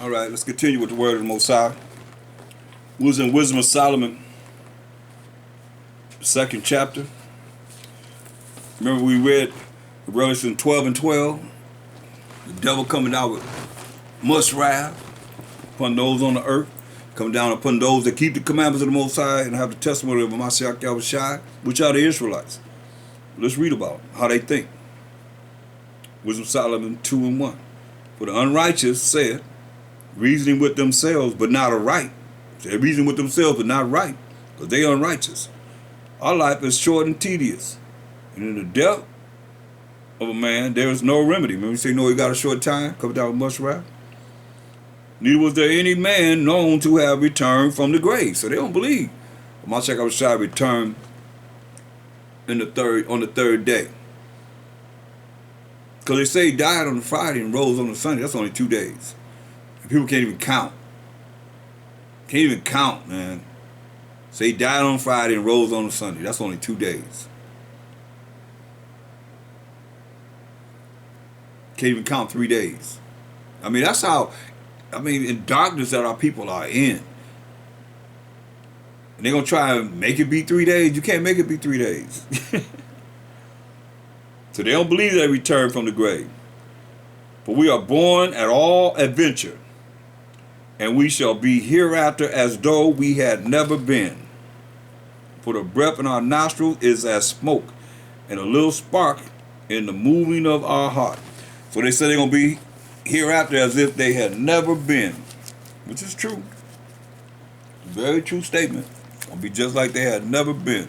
All right, let's continue with the word of the Most High. We was in Wisdom of Solomon, second chapter. Remember we read Revelation 12 and 12. The devil coming out with much wrath upon those on the earth, coming down upon those that keep the commandments of the Most High and have the testimony of Mashiach Yahushua, which are the Israelites. Let's read about how they think. Wisdom of Solomon 2 and 1. For the unrighteous said, reasoning with themselves, but not aright. They're reasoning with themselves, but not right, because they are unrighteous. Our life is short and tedious, and in the death of a man, there is no remedy. Remember we say, no, he got a short time, coming down with much wrath. Neither was there any man known to have returned from the grave. So they don't believe Mashiach Yahushua returned on the third day. Because they say he died on the Friday and rose on the Sunday. That's only 2 days. And people can't even count. Can't even count, man. Say he died on Friday and rose on the Sunday. That's only 2 days. Can't even count 3 days. I mean, that's how, in darkness that our people are in. And they're going to try and make it be 3 days. You can't make it be 3 days. So they don't believe they return from the grave. For we are born at all adventure, and we shall be hereafter as though we had never been. For the breath in our nostrils is as smoke, and a little spark in the moving of our heart. So they say they're going to be hereafter as if they had never been, which is true. Very true statement. Going to be just like they had never been.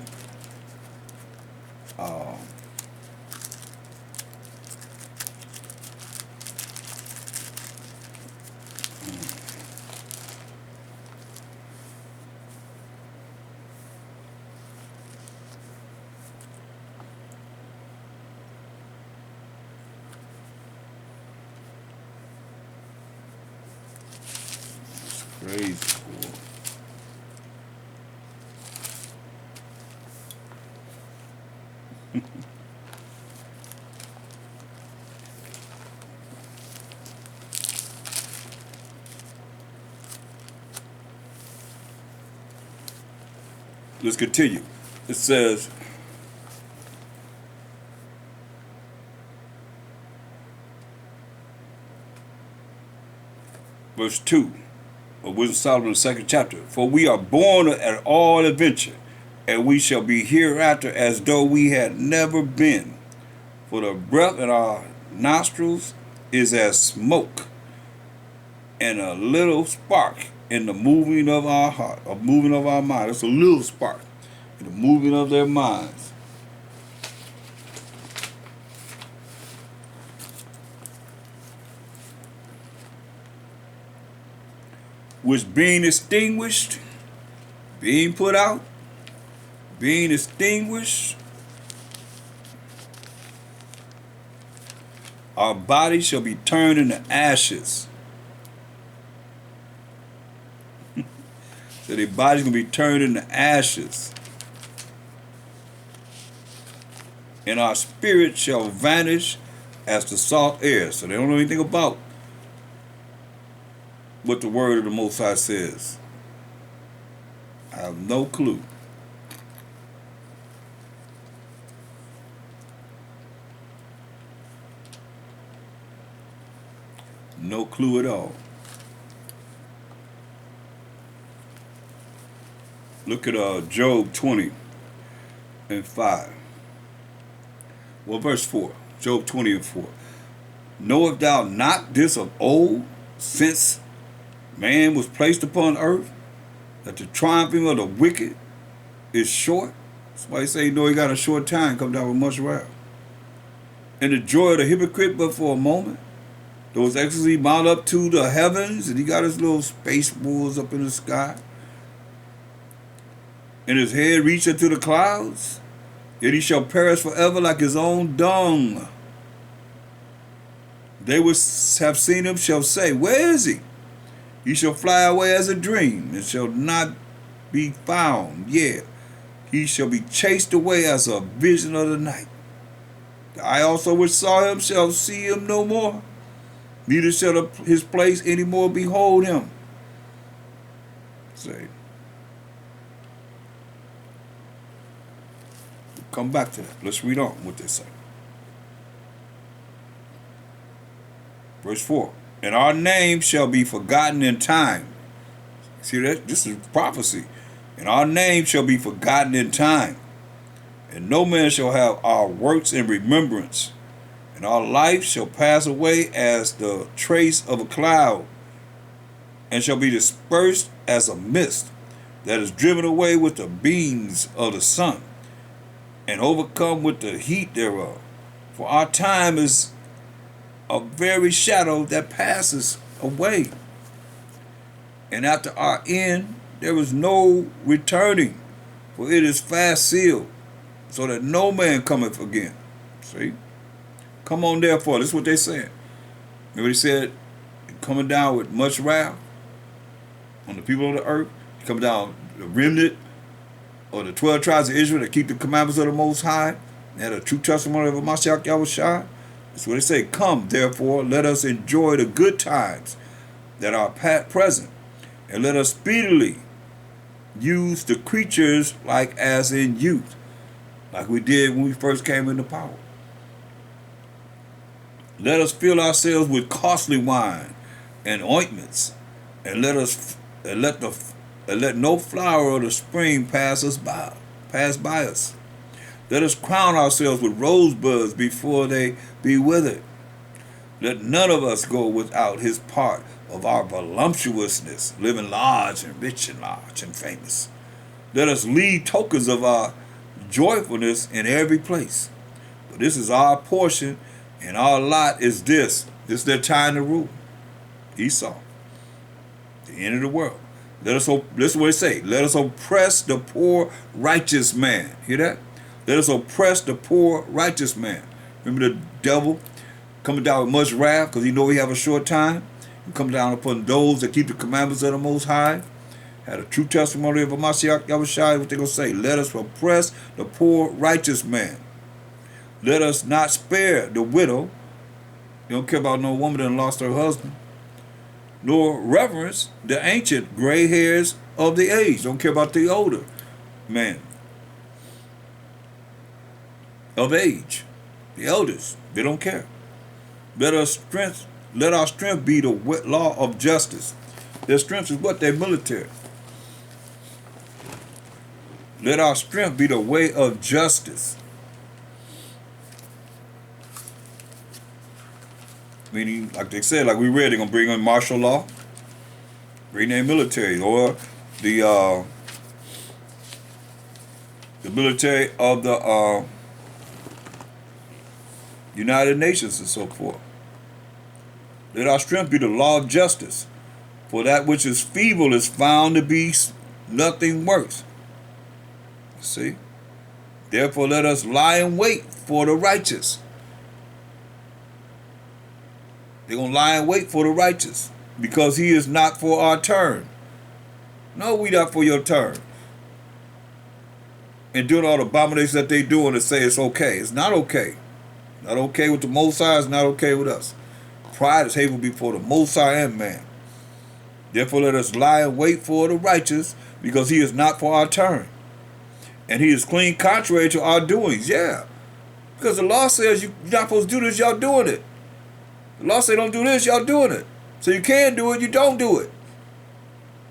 Crazy. Let's continue. It says, verse 2 of Wisdom of Solomon, the second chapter. For we are born at all adventure, and we shall be hereafter as though we had never been. For the breath in our nostrils is as smoke, and a little spark in the moving of our heart, or moving of our mind. It's a little spark in the moving of their minds. Which being extinguished, being put out, being extinguished, our bodies shall be turned into ashes. So their bodies going to be turned into ashes. And our spirit shall vanish as the salt air. So they don't know anything about what the word of the Most High says. I have no clue. No clue at all. Look at Job 20 and 5. Well, verse 4. Job 20 and 4. Knowest thou not this of old, since man was placed upon earth, that the triumphing of the wicked is short? That's why he say, no, he got a short time, come down with much wrath. And the joy of the hypocrite but for a moment. Those ecstasy mount up to the heavens, and he got his little space wars up in the sky. And his head reach into the clouds, yet he shall perish forever like his own dung. They which have seen him shall say, where is he? He shall fly away as a dream, and shall not be found. Yeah, he shall be chased away as a vision of the night. I also which saw him shall see him no more. neither shall his place any more behold him. Say, come back to that. Let's read on what they say. Verse 4. And our name shall be forgotten in time. See that? This is prophecy. And our name shall be forgotten in time. And no man shall have our works in remembrance. And our life shall pass away as the trace of a cloud, and shall be dispersed as a mist that is driven away with the beams of the sun, and overcome with the heat thereof. For our time is a very shadow that passes away. And after our end, there is no returning, for it is fast sealed, so that no man cometh again. See? Come on, therefore. This is what they said. Remember he said, coming down with much wrath on the people of the earth. He come down, the remnant or the 12 tribes of Israel that keep the commandments of the Most High, and had a true testimony of Mashiach Yahushua. That's what they say. Come, therefore, let us enjoy the good times that are present, and let us speedily use the creatures like as in youth, like we did when we first came into power. Let us fill ourselves with costly wine and ointments, and let no flower of the spring pass by us. Let us crown ourselves with rosebuds before they be withered. Let none of us go without his part of our voluptuousness, living large and rich and large and famous. Let us leave tokens of our joyfulness in every place. For this is our portion, and our lot is this. This is their time to rule. Esau. The end of the world. This is what it say. Let us oppress the poor righteous man. Hear that? Let us oppress the poor righteous man. Remember the devil coming down with much wrath because he know he have a short time. He come down upon those that keep the commandments of the Most High. Had a true testimony of Mashiach Yahushua. What they gonna say? Let us oppress the poor righteous man. Let us not spare the widow. You don't care about no woman that lost her husband. Nor reverence the ancient gray hairs of the age. Don't care about the older man of age. The elders, they don't care. Let our strength be the law of justice. Their strength is what? Their military. Let our strength be the way of justice. Meaning, like they said, like we read, they're going to bring in martial law, bring their military, or the military of the United Nations and so forth. Let our strength be the law of justice, for that which is feeble is found to be nothing worse. See? Therefore, let us lie in wait for the righteous. They're going to lie in wait for the righteous because he is not for our turn. No, we not for your turn. And doing all the abominations that they doing to say it's okay. It's not okay. Not okay with the Most High. It's not okay with us. Pride is hateful before the Most High and man. Therefore, let us lie in wait for the righteous because he is not for our turn. And he is clean contrary to our doings. Yeah. Because the law says you're not supposed to do this, y'all doing it. The law says don't do this, y'all doing it. So you can do it, you don't do it.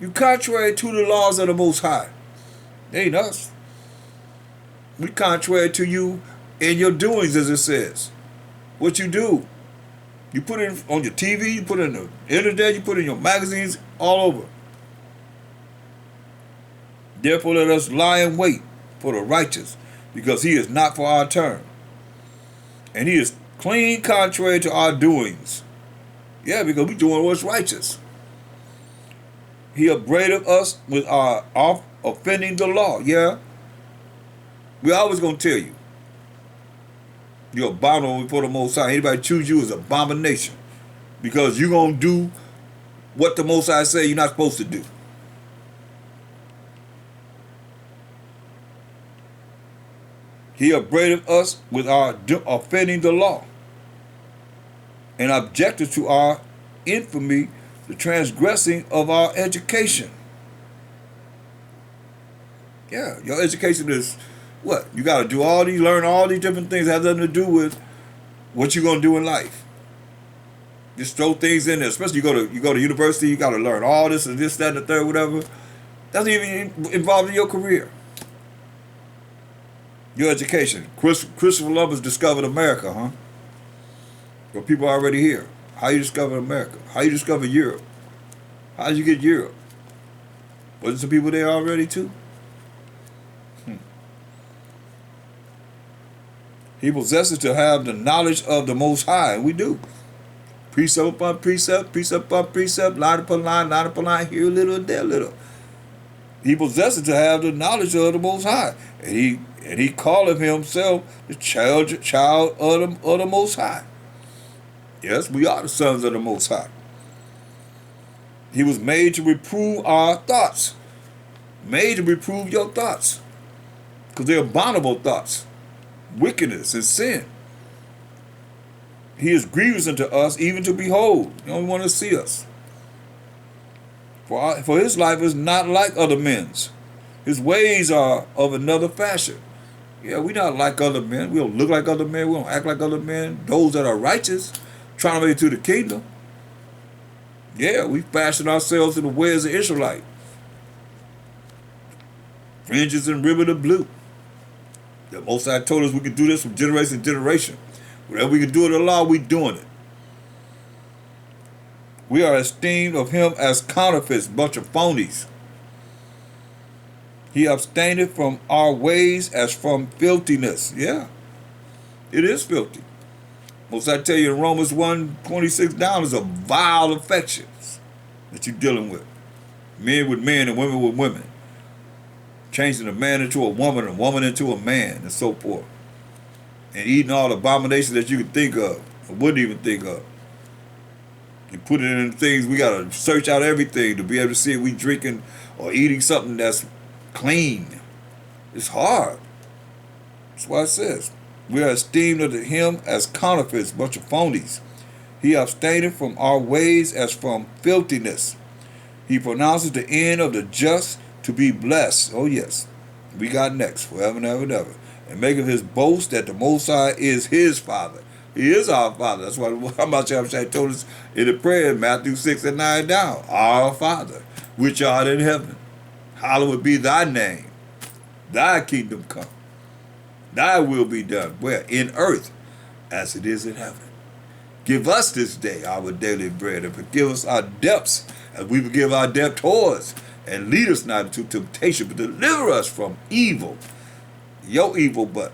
You contrary to the laws of the Most High. It ain't us. We contrary to you in your doings, as it says. What you do. You put it on your TV, you put it in the internet, you put it in your magazines, all over. Therefore let us lie in wait for the righteous, because he is not for our turn. And he is clean contrary to our doings. Yeah, because we doing what's righteous. He upbraided us with our offending the law. Yeah. We always going to tell you. You're abominable before the Most High. Anybody choose you is abomination. Because you're going to do what the Most High say you're not supposed to do. He upbraided us with our offending the law. and objected to our infamy, the transgressing of our education. Yeah, your education is what? You got to do all these, learn all these different things that have nothing to do with what you're going to do in life. Just throw things in there, especially you go to university, you got to learn all this and this, that, and the third, whatever. That's even involved in your career. Your education. Christopher Columbus discovered America, huh? But people are already here. How you discover America? How you discover Europe? How did you get Europe? Wasn't some people there already too? He possesses to have the knowledge of the Most High, and we do. Precept upon precept, precept upon precept, line upon line, here a little, there a little. He possesses to have the knowledge of the Most High, and he calleth himself the child of the Most High. Yes, we are the sons of the Most High. He was made to reprove our thoughts. Made to reprove your thoughts. Because they're abominable thoughts. Wickedness and sin. He is grievous unto us, even to behold. He don't want to see us. For his life is not like other men's. His ways are of another fashion. Yeah, we're not like other men. We don't look like other men. We don't act like other men. Those that are righteous, trying to make it to the kingdom. Yeah, we fashion ourselves in the ways of Israelite. Fringes and ribbon of blue. The Most High told us we could do this from generation to generation. Whatever we can do in the law, we doing it. We are esteemed of him as counterfeits, bunch of phonies. He abstaineth from our ways as from filthiness. Yeah, it is filthy. Most I tell you in Romans 1:26 down is a vile affections that you're dealing with. Men with men and women with women. Changing a man into a woman and a woman into a man and so forth. And eating all the abominations that you could think of or wouldn't even think of. You put it in things, we got to search out everything to be able to see if we drinking or eating something that's clean. It's hard. That's why it says, we are esteemed unto him as counterfeits, bunch of phonies. He abstaineth from our ways as from filthiness. He pronounces the end of the just to be blessed. Oh yes, we got next, forever and ever and ever. And maketh his boast that the Most High is his Father. He is our Father. That's why Hamashah told us in the prayer in Matthew 6 and 9 down. Our Father, which art in heaven, hallowed be thy name. Thy kingdom come. Thy will be done. Where? In earth, as it is in heaven. Give us this day our daily bread, and forgive us our debts, as we forgive our debtors. And lead us not into temptation, but deliver us from evil. Your evil, but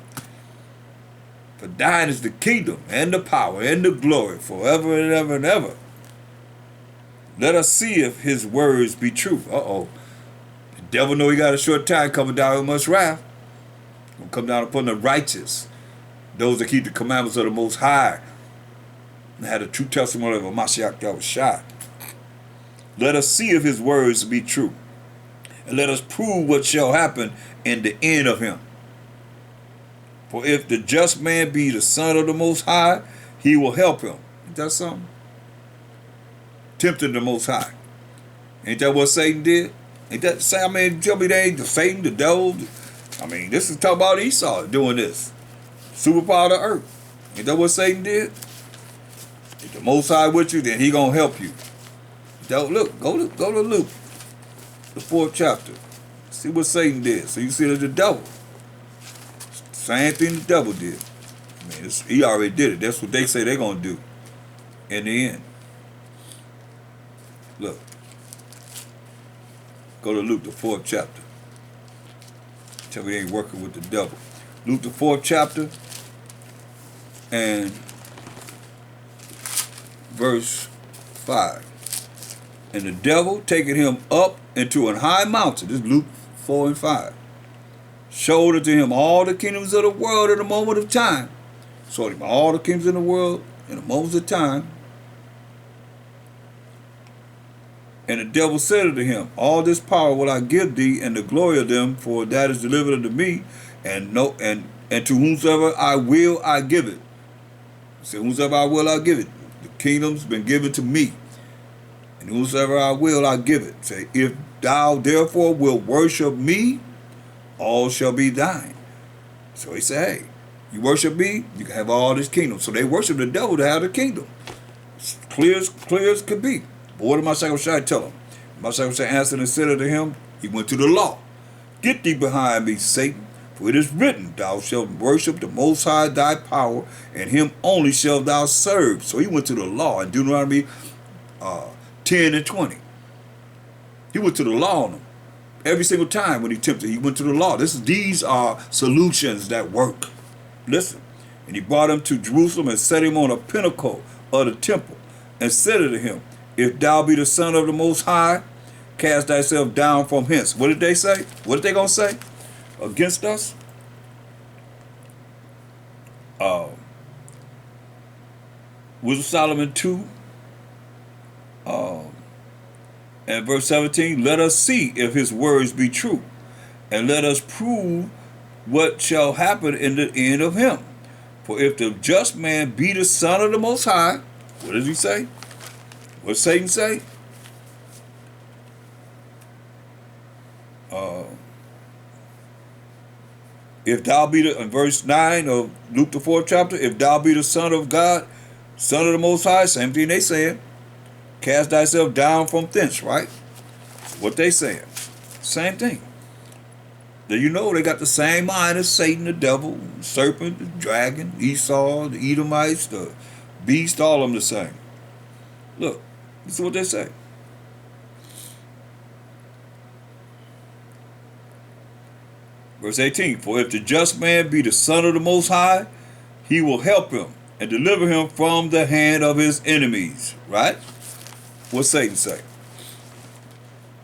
for thine is the kingdom and the power and the glory forever and ever and ever. Let us see if his words be true. Uh-oh. The devil know he got a short time coming down with much wrath. Gonna come down upon the righteous, those that keep the commandments of the Most High, and had a true testimony of a Mashiach that was shot. Let us see if his words be true, and let us prove what shall happen in the end of him. For if the just man be the son of the Most High, he will help him. Ain't that something? Tempting the Most High. Ain't that what Satan did? Ain't that say? I mean, tell me they ain't the Satan, the devil. I mean, this is talking about Esau doing this. Superpower of the earth. Ain't that what Satan did? If the Most High with you, then he gonna help you. Don't look, go to Luke, the 4th chapter. See what Satan did. So you see that the devil. Same thing the devil did. I mean, he already did it. That's what they say they're gonna do in the end. Look. Go to Luke, the 4th chapter. Tell me they ain't working with the devil. Luke, the 4th chapter, and verse 5. And the devil, taking him up into an high mountain, this is Luke 4 and 5, showed unto him all the kingdoms of the world in a moment of time. Showed him all the kingdoms in the world in a moment of time. And the devil said unto him, all this power will I give thee, and the glory of them, for that is delivered unto me, and to whomsoever I will I give it. He said, whomsoever I will I give it. The kingdom's been given to me, and whosoever I will, I give it. Say, if thou therefore wilt worship me, all shall be thine. So he said, hey, you worship me, you can have all this kingdom. So they worship the devil to have the kingdom. It's clear as could be. But what did my Shai tell him? My Shai answered and said unto him, he went to the law. Get thee behind me, Satan, for it is written, thou shalt worship the Most High thy power, and him only shalt thou serve. So he went to the law in Deuteronomy 10 and 20. He went to the law on them. Every single time when he tempted, he went to the law. These are solutions that work. Listen. And he brought him to Jerusalem and set him on a pinnacle of the temple, and said unto him, if thou be the Son of the Most High, cast thyself down from hence. What did they say? What did they going to say against us? Wisdom of Solomon 2 and verse 17, let us see if his words be true, and let us prove what shall happen in the end of him. For if the just man be the Son of the Most High, what does he say? What does Satan say? If thou be the, in verse 9 of Luke the 4th chapter, if thou be the Son of God, Son of the Most High, same thing they saying, cast thyself down from thence, right? What they saying. Same thing. Then you know they got the same mind as Satan, the devil, the serpent, the dragon, Esau, the Edomites, the beast, all of them the same. Look, this is what they say. Verse 18, for if the just man be the Son of the Most High, he will help him and deliver him from the hand of his enemies. Right? What Satan say?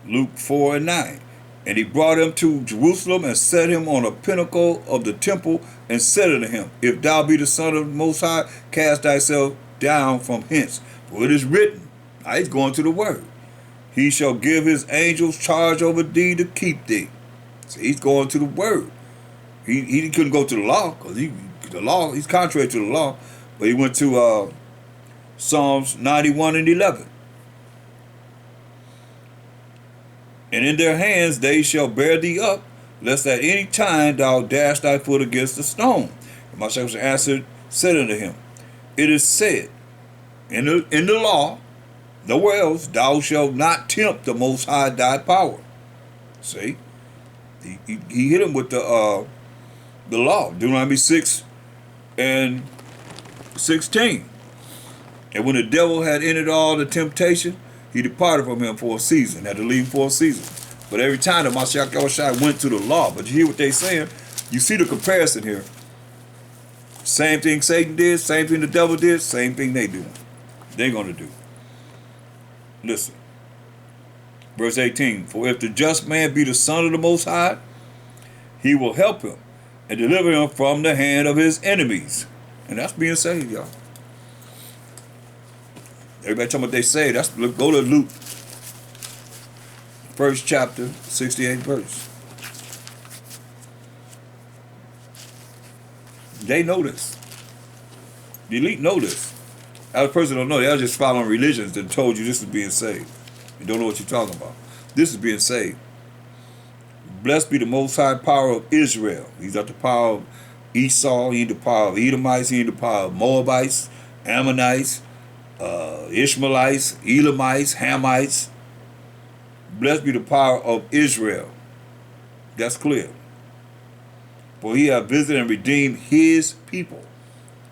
Luke 4 and 9. And he brought him to Jerusalem and set him on a pinnacle of the temple and said unto him, if thou be the Son of the Most High, cast thyself down from hence. For it is written, now he's going to the word, he shall give his angels charge over thee to keep thee. So he's going to the word. He couldn't go to the law because he's contrary to the law. But he went to Psalms 91 and 11. And in their hands they shall bear thee up, lest at any time thou dash thy foot against a stone. And my shepherd answered, said unto him, it is said in the law, nowhere else, thou shalt not tempt the Most High thy power. See? He hit him with the law, Deuteronomy 6 and 16. And when the devil had ended all the temptation, he departed from him for a season, had to leave for a season. But every time the Mashiach went to the law, but you hear what they're saying? You see the comparison here. Same thing Satan did, same thing the devil did, same thing they do. They're going to do. Listen. Verse 18, for if the just man be the Son of the Most High, he will help him and deliver him from the hand of his enemies. And that's being saved, y'all. Everybody talking what they say. Go to Luke, 1st chapter, 68th verse. They know this. The elite know this. Other person don't know. They're just following religions that told you this is being saved. You don't know what you're talking about. This is being saved. Blessed be the Most High power of Israel. He's got the power of Esau. He ain't the power of Edomites. He ain't the power of Moabites, Ammonites, Ishmaelites, Elamites, Hamites. Blessed be the power of Israel. That's clear. For he hath visited and redeemed his people.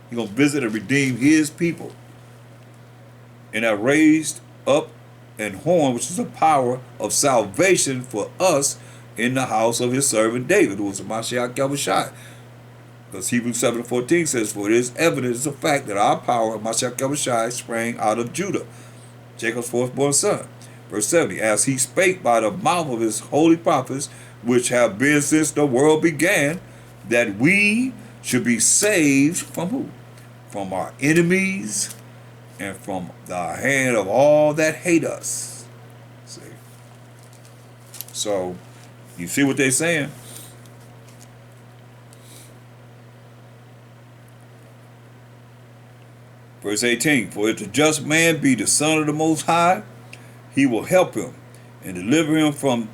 He's going to visit and redeem his people. And hath raised up an horn, which is a power of salvation for us in the house of his servant David, who was a Mashiach Yahushai. Because Hebrews 7:14 says, for it is evident, it's a fact, that our power, Mashiach Yahushai, sprang out of Judah, Jacob's firstborn son. Verse 70, as he spake by the mouth of his holy prophets, which have been since the world began, that we should be saved from who? From our enemies and from the hand of all that hate us. See? So, you see what they're saying? Verse 18, for if the just man be the son of the Most High, he will help him and deliver him from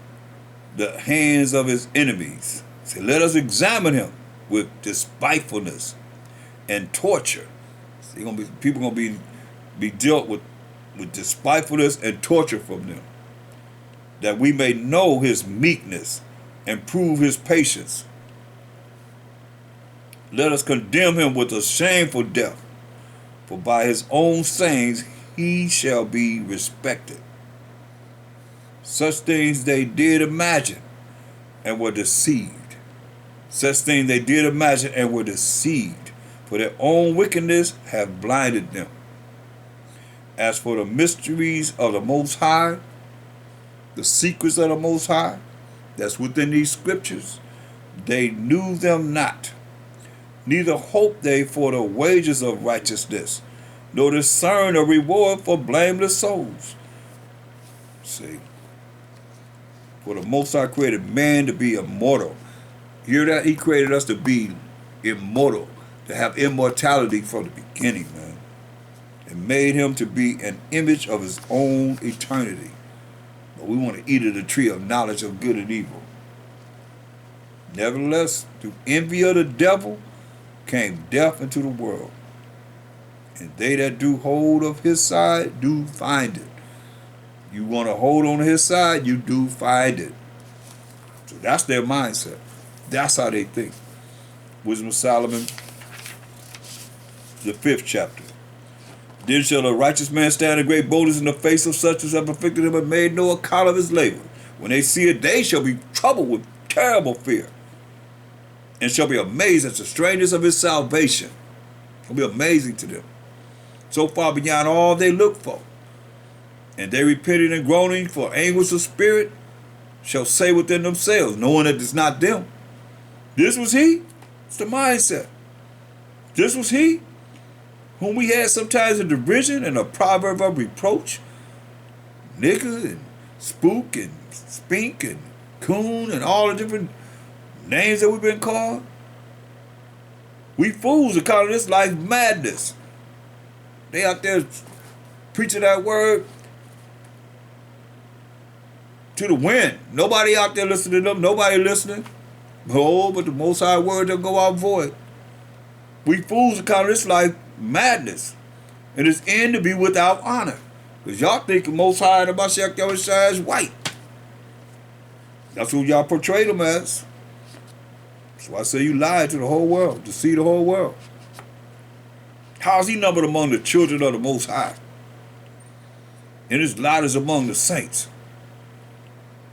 the hands of his enemies. So let us examine him with despitefulness and torture. See, people gonna be dealt with despitefulness and torture from them, that we may know his meekness and prove his patience. Let us condemn him with a shameful death, for by his own sayings he shall be respected. Such things they did imagine and were deceived. Such things they did imagine and were deceived, for their own wickedness have blinded them. As for the mysteries of the Most High, the secrets of the Most High, that's within these scriptures, they knew them not. Neither hope they for the wages of righteousness, nor discern a reward for blameless souls. See, for the Most High created man to be immortal. Hear that? He created us to be immortal, to have immortality from the beginning, man. And made him to be an image of his own eternity. But we want to eat of the tree of knowledge of good and evil. Nevertheless, through envy of the devil came death into the world. And they that do hold of his side do find it. You want to hold on to his side, you do find it. So that's their mindset. That's how they think. Wisdom of Solomon, the 5th chapter. Then shall a righteous man stand in great boldness in the face of such as have afflicted him and made no account of his labor. When they see it, they shall be troubled with terrible fear, and shall be amazed at the strangeness of his salvation. It will be amazing to them, so far beyond all they look for. And they repenting and groaning for anguish of spirit shall say within themselves, knowing that it's not them. This was he. It's the mindset. This was he whom we had sometimes a derision and a proverb of reproach. Nigger and spook and spink and coon and all the different names that we've been called. We fools are calling this life madness. They out there preaching that word to the wind. Nobody out there listening to them. Nobody listening. Oh, but the Most High word will go out void. We fools are calling this life madness. And its end to be without honor. Because y'all think the Most High and the Mashiach Yahushua is white. That's who y'all portray them as. So I say you lied to the whole world, to see the whole world. How is he numbered among the children of the Most High? And his lot is among the saints.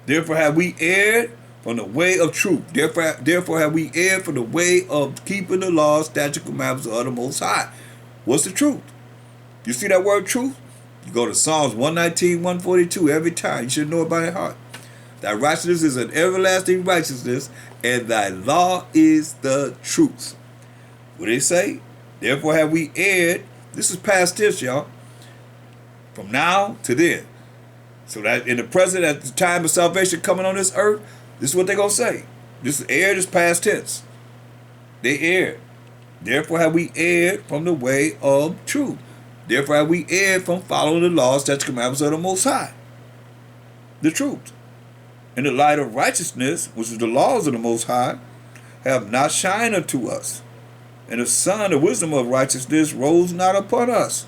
Therefore have we erred from the way of truth. Therefore have we erred from the way of keeping the laws, statutes, commandments of the Most High. What's the truth? You see that word truth? You go to Psalms 119, 142 every time. You should know it by your heart. Thy righteousness is an everlasting righteousness, and thy law is the truth. What they say? Therefore have we erred. This is past tense, y'all. From now to then. So that in the present, at the time of salvation coming on this earth, this is what they're going to say. This is erred, is past tense. They erred. Therefore have we erred from the way of truth. Therefore have we erred from following the laws, statutes, commandments of the Most High. The truth. In the light of righteousness, which is the laws of the Most High, have not shined unto us. And the sun, the wisdom of righteousness, rose not upon us.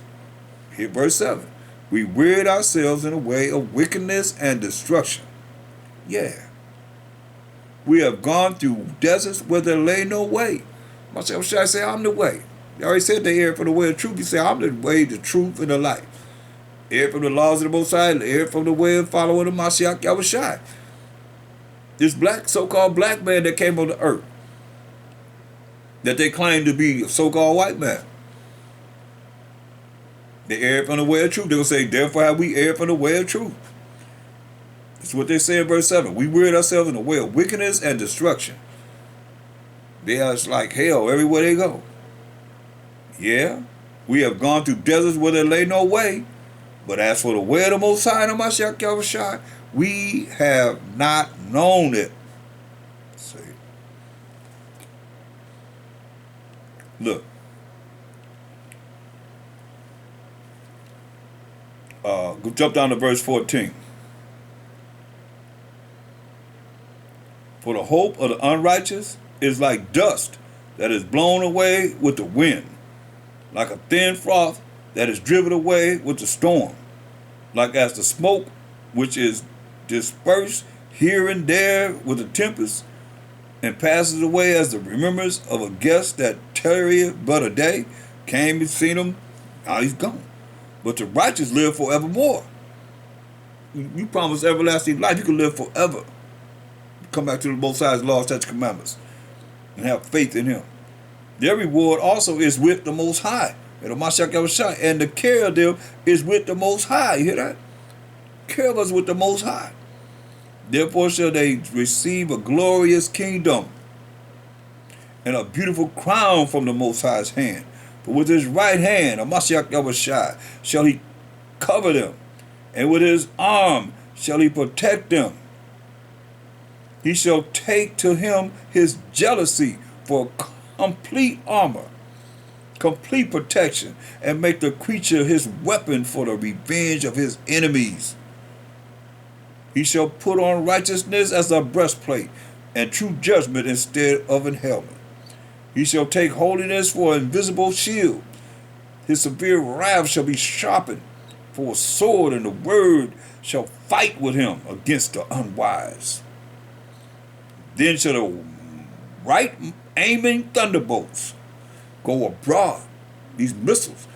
Here, verse 7. We wearied ourselves in a way of wickedness and destruction. Yeah. We have gone through deserts where there lay no way. Myself, should I say, I'm the way. They already said they erred from the way of truth. He said, I'm the way, the truth, and the life. Erred from the laws of the Most High, erred from the way of following the Mashiach Yahushua. This black, so-called black man that came on the earth, that they claim to be a so-called white man. They erred from the way of truth. They'll say, therefore have we erred from the way of truth. That's what they say in verse 7. We wearied ourselves in the way of wickedness and destruction. They are like hell everywhere they go. Yeah, we have gone through deserts where there lay no way. But as for the way of the Most High and the Mashiach Yahushua, we have not known it. See. Look. Jump down to verse 14. For the hope of the unrighteous is like dust that is blown away with the wind, like a thin froth that is driven away with the storm, like as the smoke which is dispersed here and there with the tempest, and passes away as the remembrance of a guest that tarrieth but a day, came and seen him, now he's gone. But the righteous live forevermore. You promise everlasting life, you can live forever. Come back to the Most High's laws, statutes, commandments, and have faith in him. Their reward also is with the Most High. And the care of them is with the Most High. You hear that? Care of us with the Most High. Therefore shall they receive a glorious kingdom and a beautiful crown from the Most High's hand. For with his right hand, shall he cover them, and with his arm shall he protect them. He shall take to him his jealousy for complete armor, complete protection, and make the creature his weapon for the revenge of his enemies. He shall put on righteousness as a breastplate, and true judgment instead of an helmet. He shall take holiness for an invisible shield. His severe wrath shall be sharpened for a sword, and the word shall fight with him against the unwise. Then shall the right aiming thunderbolts go abroad, these missiles,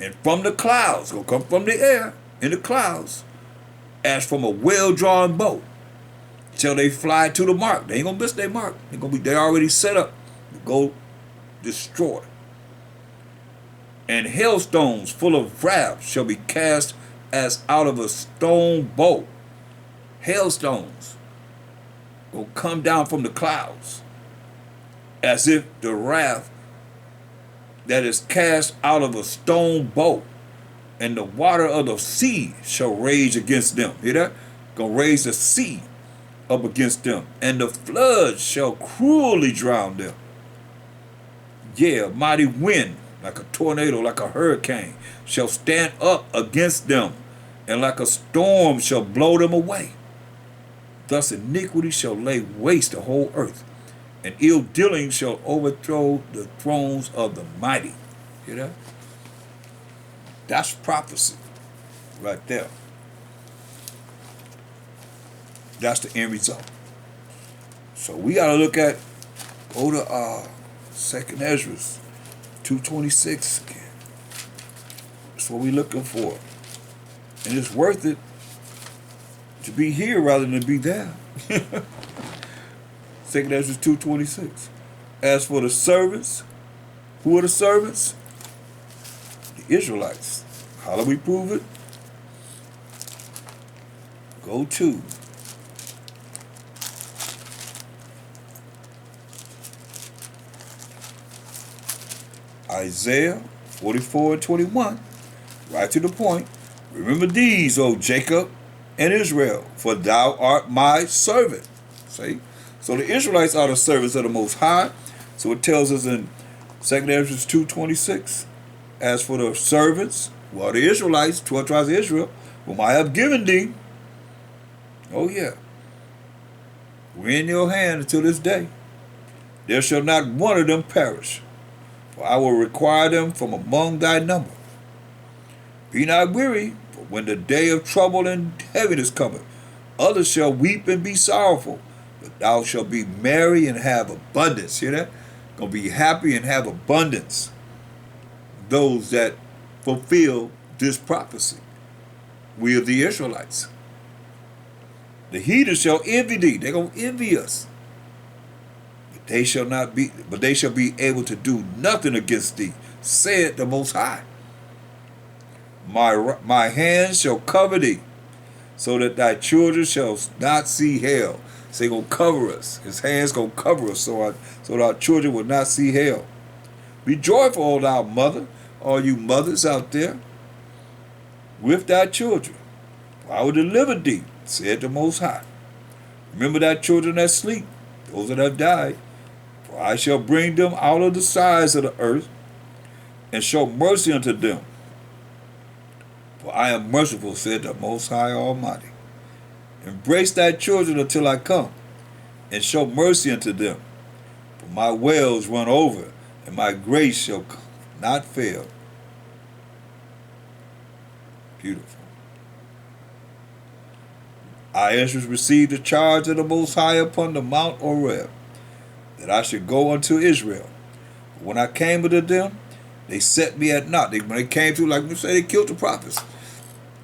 and from the clouds, will come from the air in the clouds, as from a well-drawn bow, shall they fly to the mark. They ain't gonna miss their mark. They already set up to go destroy. And hailstones full of wrath shall be cast as out of a stone bow. Hailstones will come down from the clouds, as if the wrath that is cast out of a stone bow, and the water of the sea shall rage against them. Hear that? Gonna raise the sea up against them, and the flood shall cruelly drown them. Yeah, a mighty wind, like a tornado, like a hurricane, shall stand up against them, and like a storm shall blow them away. Thus iniquity shall lay waste the whole earth, and ill dealing shall overthrow the thrones of the mighty. Hear that? That's prophecy right there. That's the end result. So we got to look at, go to 2nd Ezra 2:26 again. That's what we're looking for. And it's worth it to be here rather than be there. 2nd Ezra 2:26. As for the servants, who are the servants? The Israelites. How do we prove it? Go to Isaiah 44:21. Right to the point. Remember these, O Jacob and Israel, for thou art my servant. See? So the Israelites are the servants of the Most High. So it tells us in 2nd Ezra 2:26, as for the servants, who are the Israelites, 12 tribes of Israel, whom I have given thee, oh yeah, we're in your hand until this day. There shall not one of them perish, for I will require them from among thy number. Be not weary, for when the day of trouble and heaviness cometh, others shall weep and be sorrowful, but thou shalt be merry and have abundance. Hear that? Gonna be happy and have abundance. Those that fulfill this prophecy. We are the Israelites. The heathen shall envy thee. They're gonna envy us. But they shall be able to do nothing against thee, said the Most High. My hand shall cover thee, so that thy children shall not see hell. So he's going to cover us. His hand's going to cover us so that our children will not see hell. Be joyful, O thou mother, all you mothers out there, with thy children. For I will deliver thee, said the Most High. Remember thy children that sleep, those that have died. For I shall bring them out of the sides of the earth, and show mercy unto them. For I am merciful, said the Most High Almighty. Embrace thy children until I come, and show mercy unto them. For my wells run over, and my grace shall not fail. Beautiful. I Ezra received the charge of the Most High upon the Mount Oreb, that I should go unto Israel. But when I came unto them, they set me at naught. When they came to, like we say, they killed the prophets.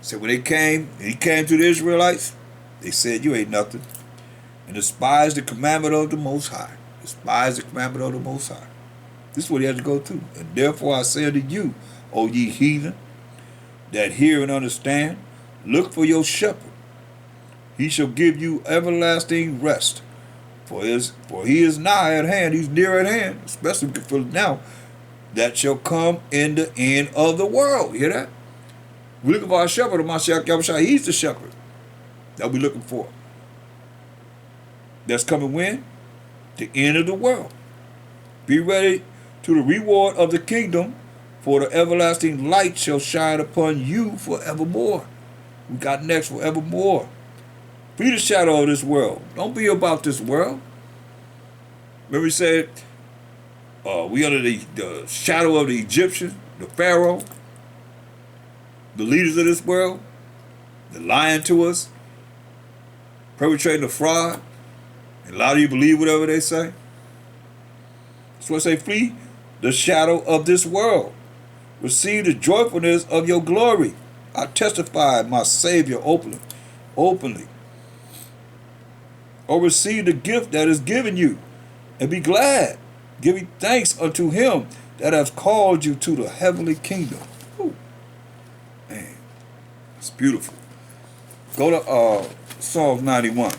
So when he came to the Israelites, they said, you ain't nothing. And despised the commandment of the Most High. Despised the commandment of the Most High. This is what he had to go through. And therefore I say unto you, O ye heathen, that hear and understand, look for your shepherd. He shall give you everlasting rest. For he is nigh at hand, he's near at hand, especially we can feel it now, that shall come in the end of the world. You hear that? We're looking for our shepherd, Mashiach Yahushua. He's the shepherd that we're looking for. That's coming when? The end of the world. Be ready to the reward of the kingdom, for the everlasting light shall shine upon you forevermore. We got next, forevermore. Be the shadow of this world. Don't be about this world. Remember he said, we under the shadow of the Egyptians, the Pharaoh, the leaders of this world, they're lying to us, perpetrating a fraud, and a lot of you believe whatever they say. That's why I say, flee the shadow of this world. Receive the joyfulness of your glory. I testify my Savior openly. Or receive the gift that is given you, and be glad, giving thanks unto him that has called you to the heavenly kingdom. Ooh. Man, it's beautiful. Go to Psalms 91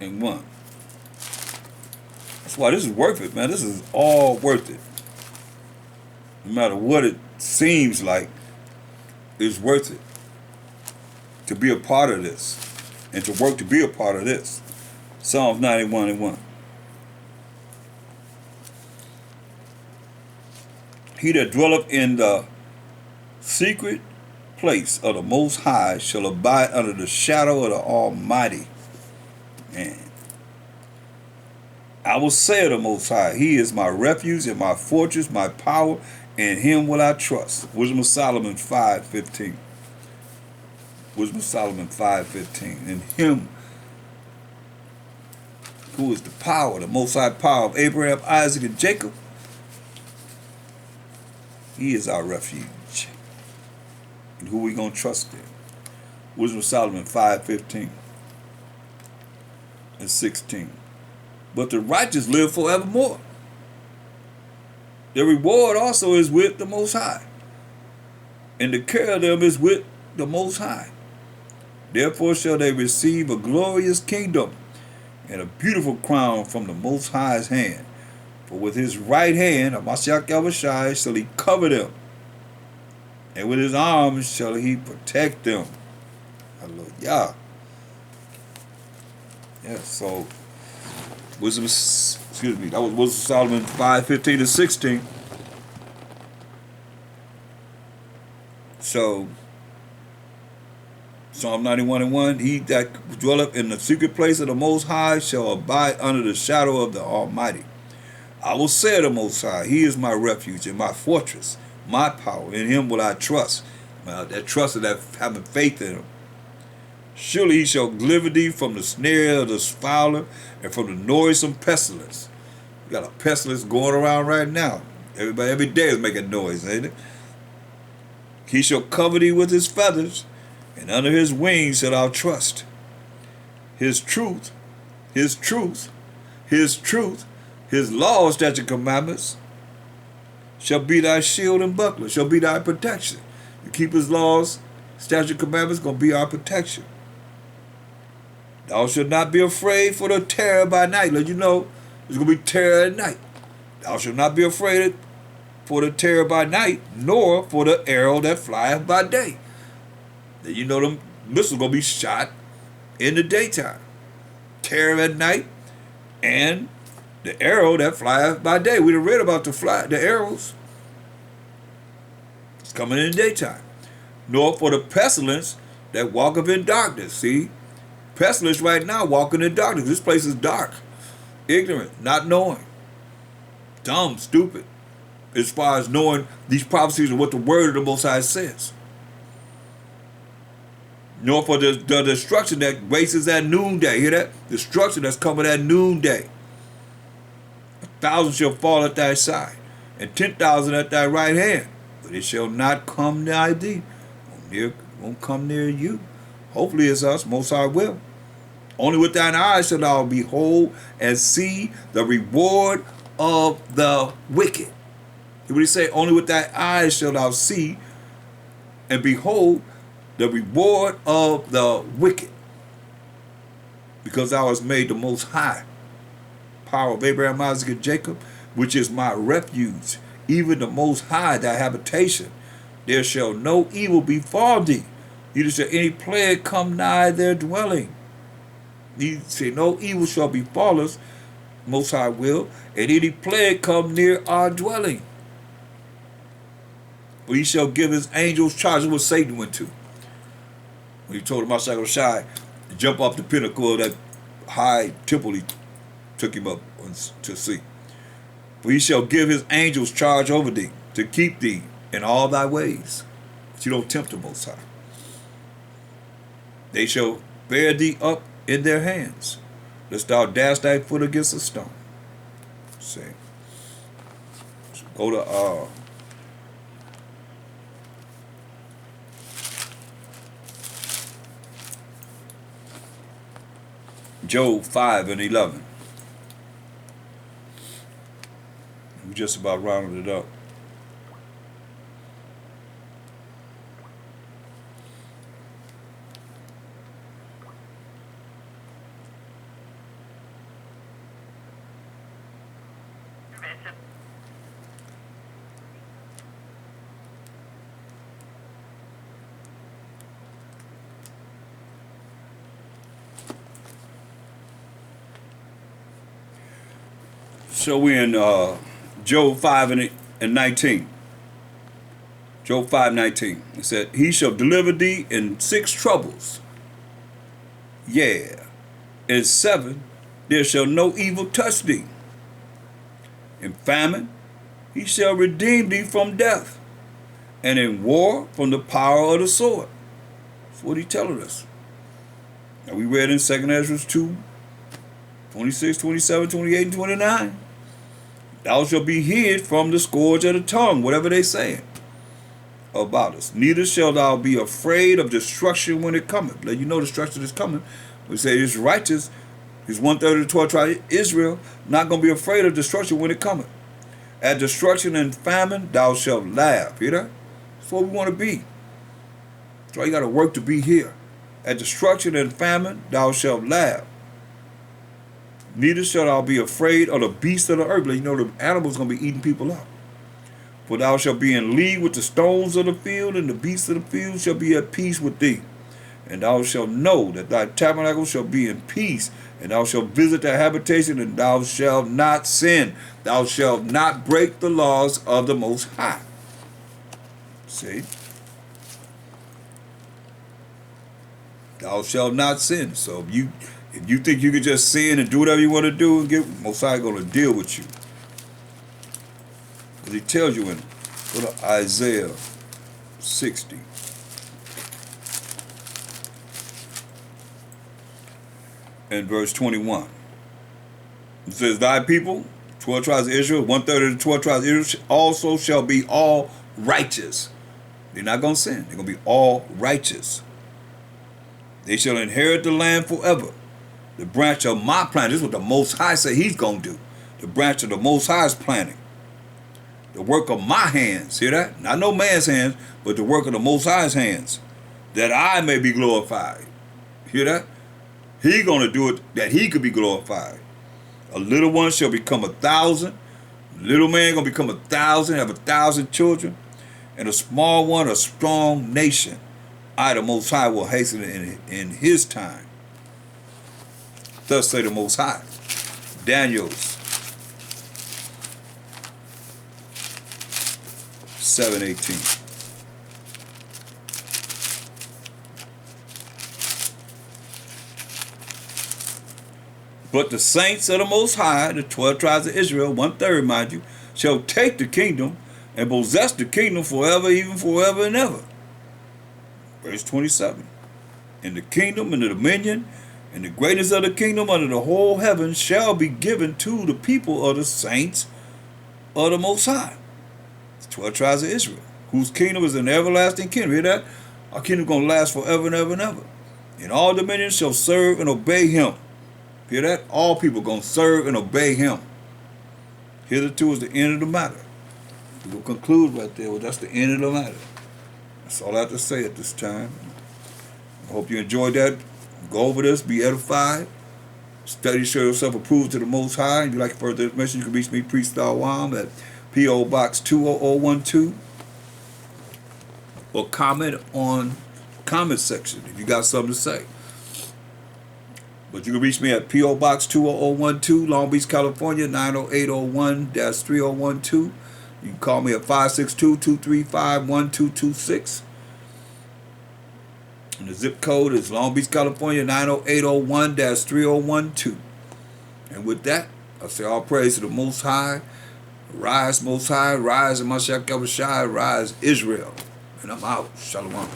and 1. That's why this is worth it, man. This is all worth it. No matter what it seems like, it's worth it to be a part of this and to work to be a part of this. Psalms 91 and 1. He that dwelleth in the secret place of the Most High shall abide under the shadow of the Almighty. Man. I will say of the Most High, he is my refuge and my fortress, my power, and him will I trust. Wisdom of Solomon 5:15. Wisdom of Solomon 5:15. And him who is the power, the Most High power of Abraham, Isaac, and Jacob, he is our refuge. And who we going to trust in? Wisdom of Solomon 5:15 and 16. But the righteous live forevermore. Their reward also is with the Most High, and the care of them is with the Most High. Therefore shall they receive a glorious kingdom and a beautiful crown from the Most High's hand. For with his right hand, Mashiach Yahushua, shall he cover them, and with his arms shall he protect them. Hallelujah. Yeah, so that was Wisdom of Solomon 5:15 to 16. So Psalm 91 and 1, he that dwelleth in the secret place of the Most High shall abide under the shadow of the Almighty. I will say of the Most High, he is my refuge and my fortress, my power. In him will I trust. That trust is that having faith in him. Surely he shall deliver thee from the snare of the fowler and from the noisome pestilence. We got a pestilence going around right now. Everybody every day is making noise, ain't it? He shall cover thee with his feathers, and under his wings shalt thou trust. His truth, his law, statutes, and commandments shall be thy shield and buckler, shall be thy protection. You keep his laws, statutes, and commandments, going to be our protection. Thou shalt not be afraid for the terror by night. Let you know there's going to be terror at night. Thou shalt not be afraid for the terror by night, nor for the arrow that flieth by day. Then you know them missiles going to be shot in the daytime. Terror at night and the arrow that flieth by day. We done read about the arrows. coming in the daytime. Nor for the pestilence that walketh in darkness. See, pestilence right now walking in darkness. This place is dark, ignorant, not knowing, dumb, stupid, as far as knowing these prophecies and what the word of the Most High says. Nor for the destruction that wastes at noonday. Hear that? Destruction that's coming at noonday. 1,000 shall fall at thy side, and 10,000 at thy right hand, but it shall not come nigh thee. Won't come near you. Hopefully it's us, Most High will. Only with thine eyes shalt thou behold and see the reward of the wicked. What he say? Only with thy eyes shalt thou see and behold the reward of the wicked. Because thou hast made the Most High, power of Abraham, Isaac, and Jacob, which is my refuge, even the Most High thy habitation. There shall no evil befall thee, neither shall any plague come nigh their dwelling. He said, no evil shall befall us, Most High will, and any plague come near our dwelling. But he shall give his angels charge. What Satan went to when he told him Mashiach Shai to jump off the pinnacle of that high temple he took him up to see. For he shall give his angels charge over thee, to keep thee in all thy ways, that you don't tempt the Most High. They shall bear thee up in their hands, lest thou dash thy foot against a stone. See. So go to Job 5:11. We just about rounded it up. So we're in Job 5:19. Job 5:19. It said, he shall deliver thee in 6 troubles. Yeah. In 7, there shall no evil touch thee. In famine, he shall redeem thee from death. And in war, from the power of the sword. That's what he's telling us. Now we read in 2 Ezra 2, 26, 27, 28, and 29. Thou shalt be hid from the scourge of the tongue, whatever they saying about us. Neither shalt thou be afraid of destruction when it cometh. Let you know destruction is coming. We say it's righteous. It's 1/3 of the 12 tribes of Israel. Not going to be afraid of destruction when it cometh. At destruction and famine, thou shalt laugh. Hear that? That's what we want to be. That's why you got to work to be here. At destruction and famine, thou shalt laugh. Neither shalt thou be afraid of the beasts of the earth. You know the animals going to be eating people up. For thou shalt be in league with the stones of the field, and the beasts of the field shall be at peace with thee. And thou shalt know that thy tabernacle shall be in peace, and thou shalt visit thy habitation, and thou shalt not sin. Thou shalt not break the laws of the Most High. See? Thou shalt not sin. So if you think you can just sin and do whatever you want to do, and get Most High going to deal with you. Because he tells you in Isaiah 60. And verse 21. It says, thy people, 12 tribes of Israel, 1/3 of the 12 tribes of Israel, also shall be all righteous. They're not going to sin. They're going to be all righteous. They shall inherit the land forever. The branch of my planting. This is what the Most High say he's going to do. The branch of the Most High's planting. The work of my hands. Hear that? Not no man's hands, but the work of the Most High's hands. That I may be glorified. Hear that? He going to do it that he could be glorified. A little one shall become 1,000. Little man going to become 1,000, have 1,000 children. And a small one, a strong nation. I, the Most High, will hasten it in his time. Thus say the Most High. Daniel's 7:18. But the saints of the Most High, the 12 tribes of Israel, 1/3, mind you, shall take the kingdom and possess the kingdom forever, even forever and ever. Verse 27. And the kingdom and the dominion and the greatness of the kingdom under the whole heaven shall be given to the people of the saints of the Most High. It's 12 tribes of Israel, whose kingdom is an everlasting kingdom. Hear that? Our kingdom is going to last forever and ever and ever. And all dominions shall serve and obey him. Hear that? All people are going to serve and obey him. Hitherto is the end of the matter. We'll conclude right there. Well, that's the end of the matter. That's all I have to say at this time. I hope you enjoyed that. Go over this, be edified. Study, show yourself approved to the Most High. If you'd like further information, you can reach me, Priest Thaahwam, at P.O. Box 20012. Or comment on comment section if you got something to say. But you can reach me at P.O. Box 20012, Long Beach, California, 90801-3012. You can call me at 562-235-1226. And the zip code is Long Beach, California, 90801-3012. And with that, I say all praise to the Most High. Rise, Most High. Rise in Mashiach Yahushua. Rise, Israel. And I'm out. Shalom.